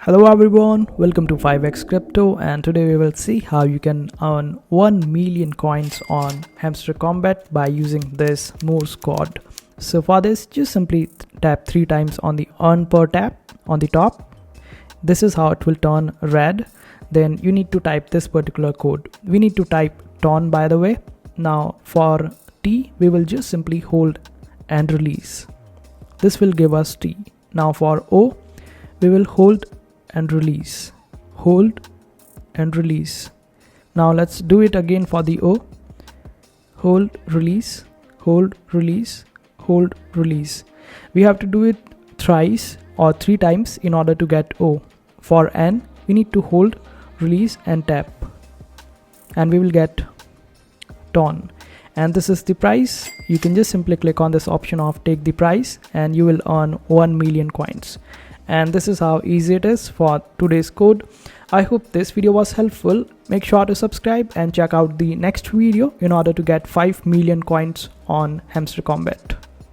Hello everyone, welcome to 5x Crypto, and today we will see how you can earn 1 million coins on Hamster Kombat by using this Morse code. So for this, just simply tap 3 times on the earn per tap on the top. This is how it will turn red. Then you need to type this particular code. We need to type ton, by the way. Now for T, we will just simply hold and release. This will give us T. Now for O, we will hold and release, hold and release. Now let's do it again for the O. Hold, release, hold, release, hold, release. We have to do it thrice or 3 times in order to get O. For N, we need to hold, release and tap, and we will get ton. And this is the price. You can just simply click on this option of take the price and you will earn 1 million coins. And this is how easy it is for today's code. I hope this video was helpful. Make sure to subscribe and check out the next video in order to get 5 million coins on Hamster Kombat.